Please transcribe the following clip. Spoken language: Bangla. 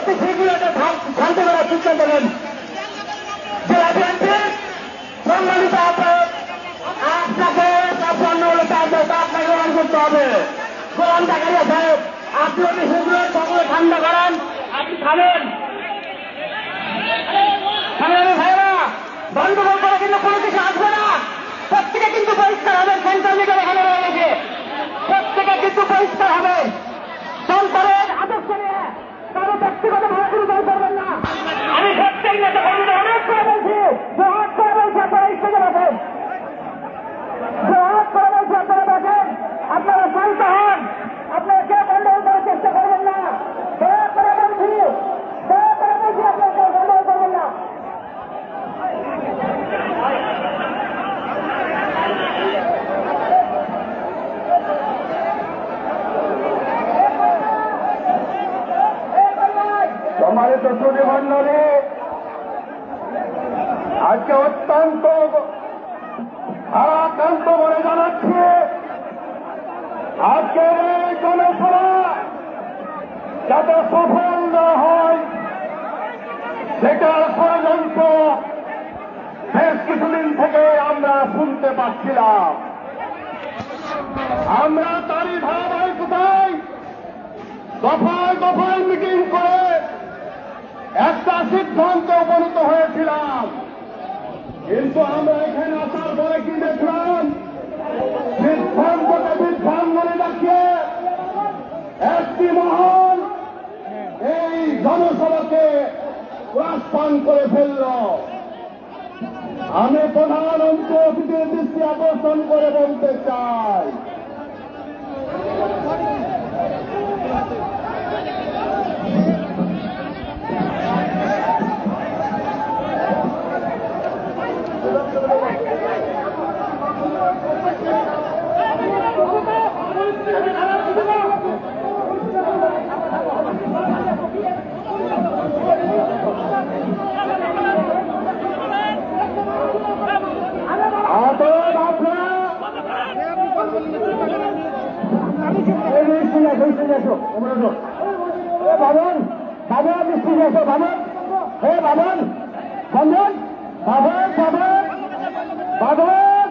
অতি শীঘ্রই এটা শান্ত করার সিদ্ধান্ত নেন। জেলা বিএনপির সম্মানিত আহ্বায়ক, আপনাকে সম্পন্ন হলে আপনাকে গ্রহণ করতে হবে। গোলাম জাকারিয়া সাহেব, আপনি অতি শীঘ্রই সকলে ঠান্ডা করেন, আপনি খাবেন। ভাইরা গন্ডগোল করে কিন্তু কোনো কিছু আসবে না। প্রত্যেকে কিন্তু পরিষ্কার হবে। সেন্ট্রাল মিডিয়া এখানে রয়ে গেছে, প্রত্যেকে কিন্তু পরিষ্কার হবে। সন্তানের আদর্শ নিয়ে কারো ব্যক্তিগত ভাবে শুরু করবেন না। আমি প্রত্যেক নেতা কর্মীদের অনেক করে বলছি, জহাদ করে বলছি, আপনারা স্টেজে বসেন। জহাদ করে বলছি, আপনারা বসেন। আপনারা শান্ত হন, আপনারা কেউ গন্ডগোল করার চেষ্টা করবেন না। দয়া করে বলছি, আপনারা কেউ গন্ডগোল করবেন না। সম্মানিত সুধীমণ্ডলী, আজকে অত্যন্ত ভারাক্রান্ত করে জানাচ্ছি, আজকের এই জনসভা যাতে সফল না হয় সেটার ষড়যন্ত্র বেশ কিছুদিন থেকে আমরা শুনতে পাচ্ছিলাম। আমরা তারই ধারাবাহিকতায় দফায় দফায় মিটিং করে একটা সিদ্ধান্তে উপনীত হয়েছিলাম। কিন্তু আমরা এখানে আসার পরে কি দেখলাম, সিদ্ধান্তকে বিভ্রাঙ্গনে রাখিয়ে একটি মহল এই জনসভাকে প্রস্থান করে ফেলল। আমি প্রধানমন্ত্রী অতিথির দৃষ্টি আকর্ষণ করে বলতে চাই, বাবন বাবন মিস্ত্রি এসো, বাবন হে বাবন বাবন বাবন বাবন বাবন